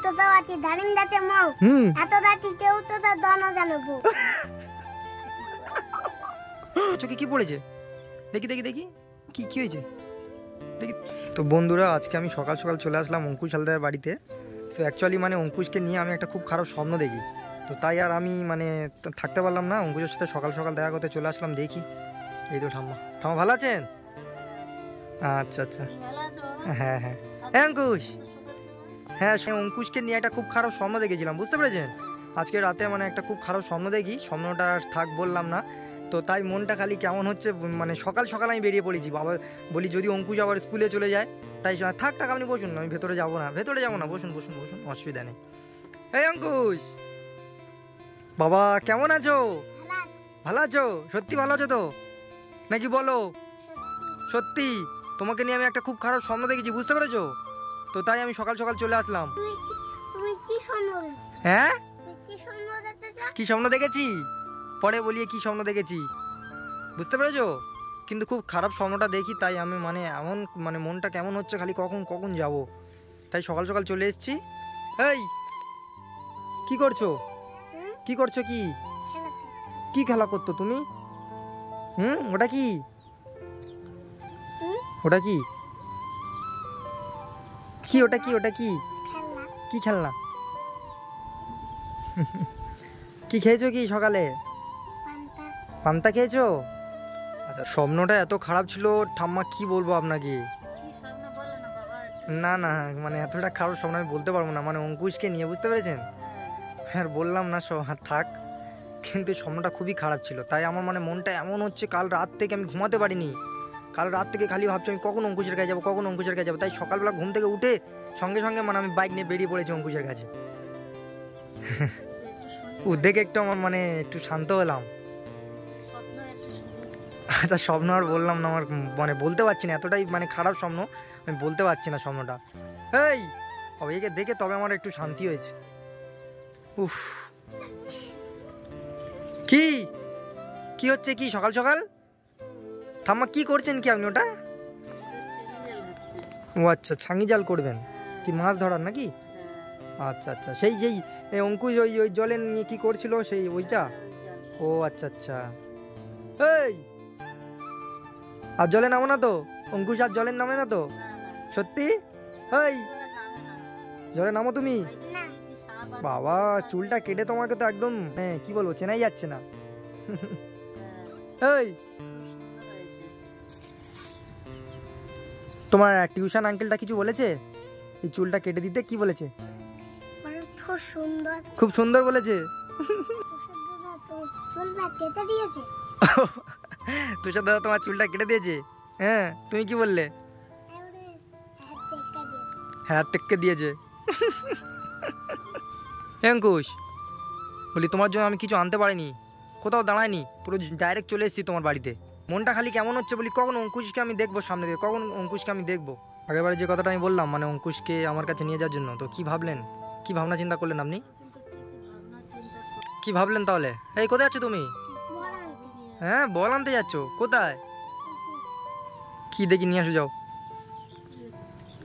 তো দাওয়াতি দাঁড়িয়ে যাচ্ছে মাও এত দাঁতি কেউ তো তার দনা জানবো চোখে কি পড়েছে দেখি দেখি দেখি কি কি হয়েছে দেখি। তো বন্ধুরা আজকে আমি সকাল সকাল চলে আসলাম অঙ্কুশ হালদারের বাড়িতে। সো অ্যাকচুয়ালি মানে অঙ্কুশকে নিয়ে আমি একটা খুব খারাপ স্বপ্ন দেখি। তো তাই আর আমি মানে থাকতে পারলাম না, অঙ্কুশের সাথে সকাল সকাল দেখা করতে চলে আসলাম। দেখি এই তো ঠাম্মা। ঠাম্মা ভালো আছেন? আচ্ছা আচ্ছা, হ্যাঁ হ্যাঁ অঙ্কুশ, হ্যাঁ সে অঙ্কুশকে নিয়ে একটা খুব খারাপ স্বপ্ন দেখেছিলাম, বুঝতে পেরেছেন? আজকে রাতে মানে একটা খুব খারাপ স্বপ্ন দেখি, স্বপ্নটা আর থাক বললাম না। তো তাই মনটা খালি কেমন হচ্ছে, মানে সকাল সকাল আমি বেরিয়ে পড়েছি। বাবা বলি যদি অঙ্কুশ আবার স্কুলে চলে যায়, তাই থাক থাক আপনি বসুন, আমি ভেতরে যাবো না, বসুন বসুন বসুন, অসুবিধা নেই। এই অঙ্কুশ বাবা কেমন আছো? ভালো আছো? সত্যি ভালো আছো তো নাকি বলো? সত্যি তোমাকে নিয়ে আমি একটা খুব খারাপ স্বপ্ন দেখেছি, বুঝতে পেরেছো? তো তাই আমি সকাল সকাল চলে আসলাম। হ্যাঁ কি স্বপ্ন দেখেছি পরে বলিয়ে, কি স্বপ্ন দেখেছি বুঝতে পেরেছো? কিন্তু খুব খারাপ স্বপ্নটা দেখি, তাই আমি মানে এমন মানে মনটা কেমন হচ্ছে খালি কখন কখন যাব, তাই সকাল সকাল চলে এসেছি। এই কি করছো? কি করছো? কি কি খেলা করতো তুমি? ওটা কি? ওটা কি কি ওটা কি? ওটা কি কি খেলনা? কি খেয়েছো কি সকালে? পান্তা খেয়েছো? আচ্ছা স্বপ্নটা এত খারাপ ছিল ঠাম্মা, কি বলবো আপনাকে। না না মানে এতটা খারাপ স্বপ্ন আমি বলতে পারবো না, মানে অঙ্কুশকে নিয়ে, বুঝতে পেরেছেন? হ্যাঁ বললাম না থাক, কিন্তু স্বপ্নটা খুবই খারাপ ছিল। তাই আমার মানে মনটা এমন হচ্ছে, কাল রাত থেকে আমি ঘুমাতে পারিনি। কাল রাত থেকে খালি ভাবছি আমি কখন অঙ্কুশের কাছে যাবো, কখন অঙ্কুশের কাছে যাবো। তাই সকালবেলা ঘুম থেকে উঠে সঙ্গে সঙ্গে মানে আমি বাইক নিয়ে বেরিয়ে পড়েছি অঙ্কুশের কাছে। দেখে একটু আমার মানে একটু শান্ত হলাম। আচ্ছা স্বপ্ন আর বললাম না, আমার মানে বলতে পারছি না, এতটাই মানে খারাপ স্বপ্ন আমি বলতে পারছি না স্বপ্নটা। এই একে দেখে তবে আমার একটু শান্তি হয়েছে। উফ কি কি হচ্ছে কি সকাল সকাল? ঠাম্মা কি করছেন কি আপনি? ওটা ও আচ্ছা, ছাঙি জাল করবেন কি, মাছ ধরার নাকি? আচ্ছা আচ্ছা, সেই যেই অঙ্কুশ ওই ওই জলে নিয়ে কি করছিল সেই ওইটা? ও আচ্ছা আচ্ছা। এই আর জলে নামো না তো অঙ্কুশ? আর জলের নামে না তো সত্যি? এই জলে নামো তুমি? বাবা চুলটা কেটে তোমাকে তো একদম কি বলবো, চেনাই যাচ্ছে না। এই তোমার টিউশন আঙ্কেলটা কিছু বলেছে এই চুলটা কেটে দিতে? কি বলেছে? খুব সুন্দর বলেছে। তুষার দাদা তোমার চুলটা কেটে দিয়েছে? হ্যাঁ তুমি কি বললে? হ্যাঁ টেক্কে দিয়েছে। অঙ্কুশ বলি তোমার জন্য আমি কিছু আনতে পারিনি, কোথাও দাঁড়ায়নি, পুরো ডাইরেক্ট চলে এসেছি তোমার বাড়িতে। মনটা খালি কেমন হচ্ছে বলি, কখন অঙ্কুশকে আমি দেখবো সামনে থেকে, কখন অঙ্কুশকে আমি দেখবো। আগেরবারে যে কথাটা আমি বললাম মানে অঙ্কুশকে আমার কাছে নিয়ে যাওয়ার জন্য, তো কি ভাবলেন, কি ভাবনা চিন্তা করলেন আপনি? কি ভাবলেন তাহলে? এই কোথায় যাচ্ছ তুমি? হ্যাঁ বল আনতে যাচ্ছ? কোথায়? কি দেখি নিয়ে আসো যাও।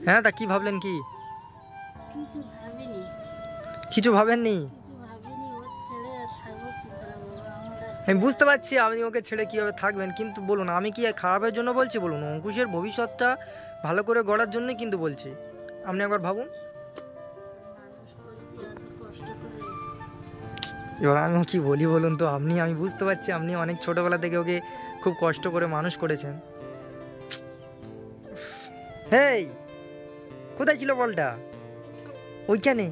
হ্যাঁ তা কি ভাবলেন? কি কিছু ভাবেননি? আমি বুঝতে পারছি আপনি ওকে ছেড়ে কীভাবে থাকবেন, কিন্তু বলুন আমি কি খারাপের জন্য বলছি? বলুন অঙ্কুশের ভবিষ্যৎটা ভালো করে গড়ার জন্যই কিন্তু বলছি। আপনি একবার ভাবুন। এবার আমি কি বলি বলুন তো? আমি বুঝতে পারছি আপনি অনেক ছোটোবেলা থেকে ওকে খুব কষ্ট করে মানুষ করেছেন। হেই কোথায় ছিল বলটা? ওইখানে?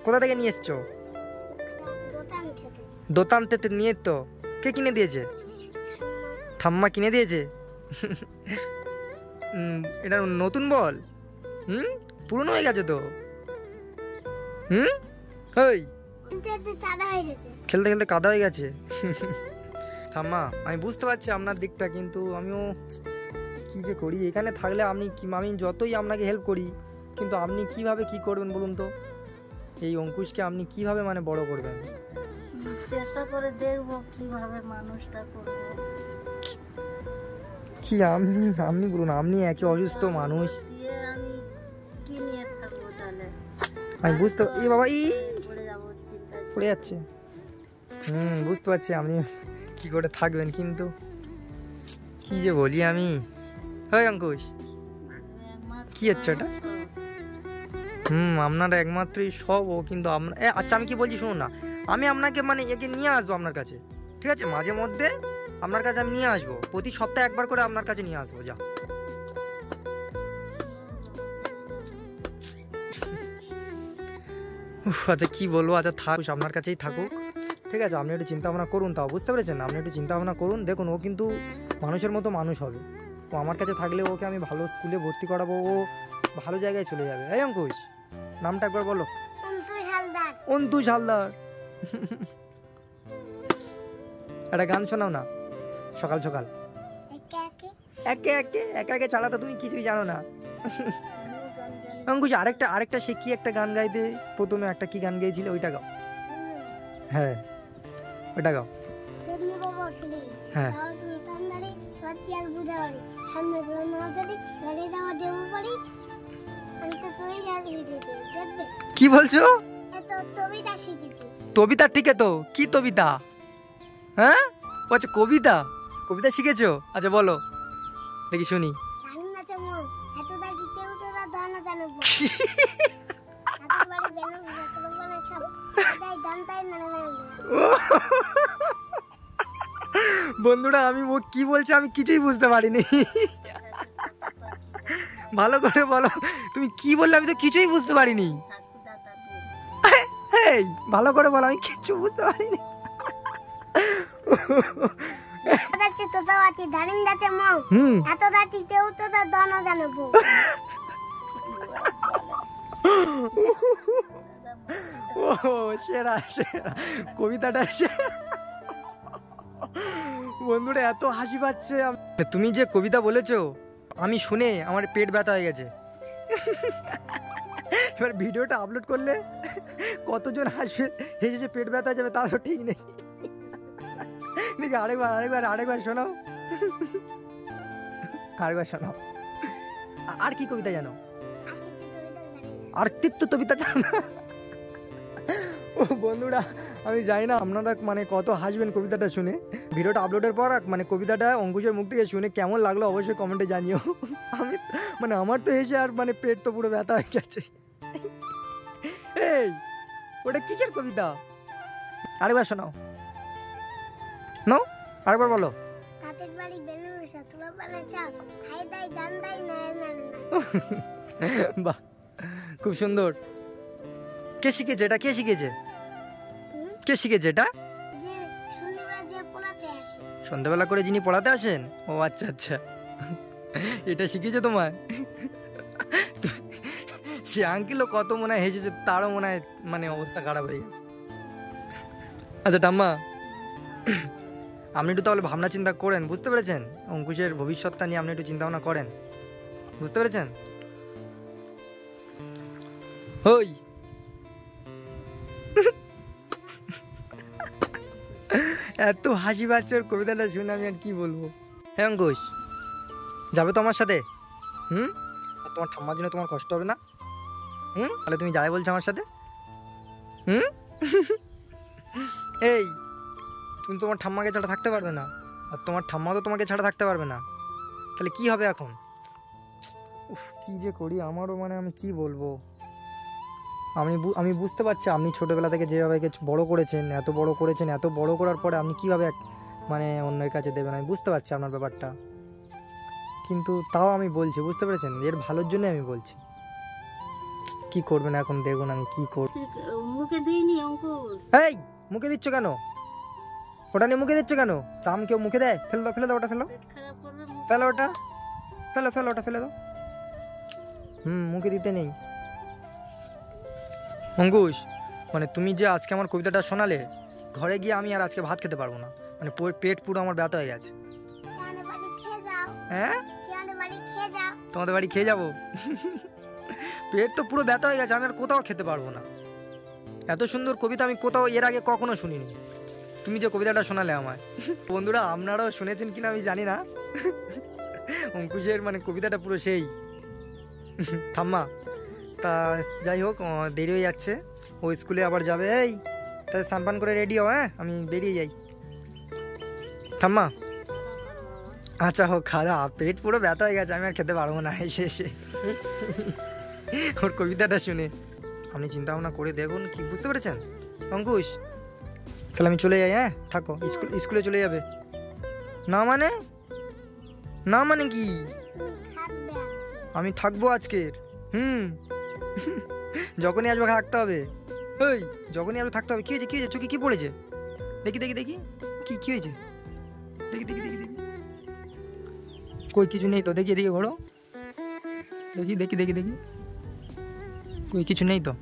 কোথা থেকে নিয়ে এসছো? দোকান থেকে নিয়ে? তো কে কিনে দিয়েছে? ঠাম্মা কিনে দিয়েছে? এটা নতুন বল? পুরনো হয়ে গেছে তো। ওই খেলতে খেলতে কাদা হয়ে গেছে। ঠাম্মা আমি বুঝতে পারছি আপনার দিকটা, কিন্তু আমিও কি যে করি এখানে থাকলে। আমি যতই আপনাকে হেল্প করি, কিন্তু আপনি কিভাবে কি করবেন বলুন তো? এই অঙ্কুশকে আপনি কিভাবে মানে বড় করবেন? চেষ্টা করে দেখবো কিভাবে মানুষটা করব। কি আপনি বলুন, আপনি একই অসুস্থ মানুষ, আমি কি নিয়ে থাকবো তাহলে? আমি বুঝতে এই বাবা পড়ে যাবো চিন্তা। পড়ে যাচ্ছে। বুঝতে পারছি আপনি কি করে থাকবেন, কিন্তু কি যে বলি আমি। হয় অঙ্কুশ, কি হচ্ছে এটা? আপনার একমাত্রই সব ও, কিন্তু আপনার আচ্ছা আমি কি বলছি শুনুন না, আমি আপনাকে মানে একে নিয়ে আসবো আপনার কাছে, ঠিক আছে? মাঝে মধ্যে আপনার কাছে আমি নিয়ে আসবো, প্রতি সপ্তাহে একবার করে আপনার কাছে নিয়ে আসবো। যা আচ্ছা কি বলবো, আচ্ছা থাক, আপনার কাছেই থাকুক, ঠিক আছে? আপনি একটু চিন্তা ভাবনা করুন, তাও বুঝতে পেরেছেন? আপনি একটু চিন্তা ভাবনা করুন, দেখুন ও কিন্তু মানুষের মতো মানুষ হবে। ও আমার কাছে থাকলে ওকে আমি ভালো স্কুলে ভর্তি করাবো, ও ভালো জায়গায় চলে যাবে। এই অঙ্কুশ, নামটা একবার বলো। অন্তুষ হালদার। একটা গান শোনাও না সকাল সকাল। একে একে একে একে ছাড়া তো তুমি কিছুই জানো না। অঙ্কুশ আরেকটা সে কি একটা গান গাইতে, প্রথমে একটা কি গান গাইছিল, ওইটা গাও। হ্যাঁ ওইটা গাও। হ্যাঁ কি বলছো? কবিতা? ঠিক আছে তো, কি কবিতা? হ্যাঁ আচ্ছা কবিতা, কবিতা শিখেছো? আচ্ছা বলো দেখি শুনি। বন্ধুরা আমি ও কি বলছে আমি কিছুই বুঝতে পারিনি। ভালো করে বলো, তুমি কি বললে? আমি তো কিছুই বুঝতে পারিনি। এই ভালো করে বলো, আমি কিছু বুঝতে পারিনি। সেরা সেরা কবিতাটা। বন্ধুরা এত হাসি পাচ্ছে। তুমি যে কবিতা বলেছো আমি শুনে আমার পেট ব্যথা হয়ে গেছে। এবার ভিডিওটা আপলোড করলে কতজন হাসবে, হেসে পেট ব্যথা হয়ে যাবে তা তো ঠিক নেই। দেখি আরেকবার শোনাও, আরেকবার শোনাও। আর কি কবিতা জানো? আর্তিত্ব কবিতা জানো না? ও বন্ধুরা আমি জানি না আপনারা মানে কত হাসবেন কবিতাটা শুনে। ভিডিওটা আপলোডের পর মানে কবিতাটা অঙ্কুশের মুখ থেকে শুনে কেমন লাগলো অবশ্যই কমেন্টে জানিও। আমি মানে আমার তো হেসে আর মানে পেট তো পুরো ব্যথা হয়ে গেছে। এই ওটা কিসের কবিতা? আরেকবার শোনাও, নাও আরেকবার বলো। বাহ খুব সুন্দর। কে শিখেছে এটা? কে শিখেছে? কে শিখেছে এটা? সন্ধ্যাবেলা করে যিনি পড়াতে আসেন? ও আচ্ছা আচ্ছা, এটা শিখেছে তোমায়? সে আঙ্কেলও কত মনে হয় হেসেছে, তারও মনে হয় মানে অবস্থা খারাপ হয়ে গেছে। আচ্ছা ঠাম্মা আপনি একটু তাহলে ভাবনা চিন্তা করেন, বুঝতে পেরেছেন? অঙ্কুশের ভবিষ্যৎটা নিয়ে আপনি একটু চিন্তা ভাবনা করেন, বুঝতে পেরেছেন? ওই এত হাসি পাচ্ছে ওর কবিতাটা শুনে, আমি আর কি বলবো। হ্যাঁ অঙ্কুশ যাবে তো আমার সাথে? আর তোমার ঠাম্মার জন্য তোমার কষ্ট হবে না? তাহলে তুমি যাবে বলছো আমার সাথে? এই তুমি তোমার ঠাম্মাকে ছাড়া থাকতে পারবে না, আর তোমার ঠাম্মা তো তোমাকে ছাড়া থাকতে পারবে না, তাহলে কি হবে এখন? উফ কি যে করি আমারও মানে আমি কি বলবো। আমি বুঝতে পারছি আপনি ছোটোবেলা থেকে যেভাবে বড় করেছেন, এত বড় করার পরে আপনি কীভাবে মানে অন্যের কাছে দেবেন, আমি বুঝতে পারছি আপনার ব্যাপারটা, কিন্তু তাও আমি বলছি, বুঝতে পেরেছেন? এর ভালোর জন্য আমি বলছি। কি করবেন এখন দেখুন আমি কি করব। মুখে দিইনি অঙ্কুশ। এই মুখে দিচ্ছ কেন? ওটা নিয়ে মুখে দিচ্ছ কেন? চাম কেউ মুখে দেয়? ফেলে দাও ওটা, ফেলো ওটা, ফেলো ওটা, ফেলে দাও। মুখে দিতে নেই। অঙ্কুশ মানে তুমি যে আজকে আমার কবিতাটা শোনালে, ঘরে গিয়ে আমি আর আজকে ভাত খেতে পারবো না, মানে পেট পুরো আমার ব্যথা হয়ে গেছে। হ্যাঁ তোমাদের বাড়ি খেয়ে যাবো? পেট তো পুরো ব্যথা হয়ে গেছে, আমি আর কোথাও খেতে পারবো না। এত সুন্দর কবিতা আমি কোথাও এর আগে কখনো শুনিনি, তুমি যে কবিতাটা শোনালে আমায়। বন্ধুরা আপনারাও শুনেছেন কিনা আমি জানি না, অঙ্কুশের মানে কবিতাটা পুরো সেই। ঠাম্মা তা যাই হোক দেরি হয়ে যাচ্ছে, ও স্কুলে আবার যাবে। এই তাহলে স্নান পান করে রেডি হও, হ্যাঁ আমি বেরিয়ে যাই। ঠাম্মা আচ্ছা হোক, খাওয়া পেট পুরো ব্যথা হয়ে গেছে, আমি আর খেতে পারবো না এসে এসে ওর কবিতাটা শুনে। আপনি চিন্তা ভাবনা করে দেখুন, কি বুঝতে পেরেছেন অঙ্কুশ? তাহলে আমি চলে যাই, হ্যাঁ থাকো, স্কুলে চলে যাবে। না মানে কি? আমি থাকবো আজকের। যখনই আসবে থাকতে হবে। ওই যখনই আসবে থাকতে হবে। কি হয়েছে চোখে কি পড়েছে? দেখি কি হয়েছে? দেখি কই কিছু নেই তো, দেখি এদিকে ঘোরো, দেখি কই কিছু নেই তো।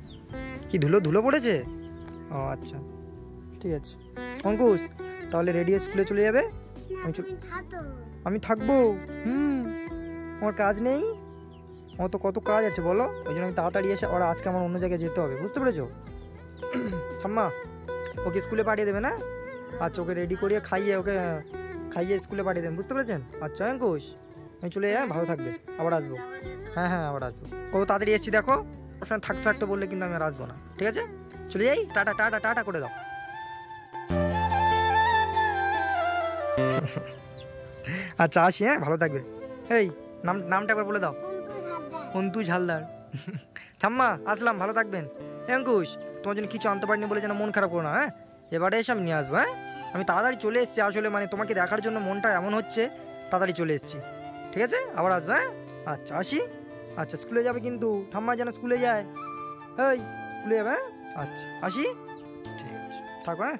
কি ধুলো পড়েছে? ও আচ্ছা ঠিক আছে। অঙ্কুশ তাহলে রেডি স্কুলে চলে যাবে? আমি থাকবো। আমার কাজ নেই, আমার তো কত কাজ আছে বলো, ওই জন্য আমি তাড়াতাড়ি এসে, ওরা আজকে আমার অন্য জায়গায় যেতে হবে, বুঝতে পেরেছো? ঠাম্মা ওকে স্কুলে পাঠিয়ে দেবে না? আচ্ছা ওকে রেডি করিয়ে খাইয়ে স্কুলে পাঠিয়ে দেবেন, বুঝতে পেরেছেন? আচ্ছা অঙ্কুশ আমি চলে যাই, ভালো থাকবে, আবার আসবো। হ্যাঁ আবার আসবো। কত তাড়াতাড়ি এসেছি দেখো, ওর সঙ্গে থাকতে বললে কিন্তু আমি আর আসবো না, ঠিক আছে? চলে যাই, টাটা করে দাও। আচ্ছা আসি, হ্যাঁ ভালো থাকবে। এই নামটা একবার বলে দাও। অন্তু ঝালদার। ঠাম্মা আসলাম, ভালো থাকবেন। অঙ্কুশ তোমার জন্য কিছু আনতে পারিনি বলে যেন মন খারাপ করো না, হ্যাঁ এবারে এসে আমি নিয়ে আসবো। হ্যাঁ আমি তাড়াতাড়ি চলে এসেছি, আসলে মানে তোমাকে দেখার জন্য মনটা এমন হচ্ছে, তাড়াতাড়ি চলে এসেছি, ঠিক আছে? আবার আসবে, হ্যাঁ আচ্ছা আসি। আচ্ছা স্কুলে যাবে কিন্তু, ঠাম্মা যেন স্কুলে যায়। এই স্কুলে যাবে, হ্যাঁ আচ্ছা আসি, ঠিক আছে থাকো, হ্যাঁ।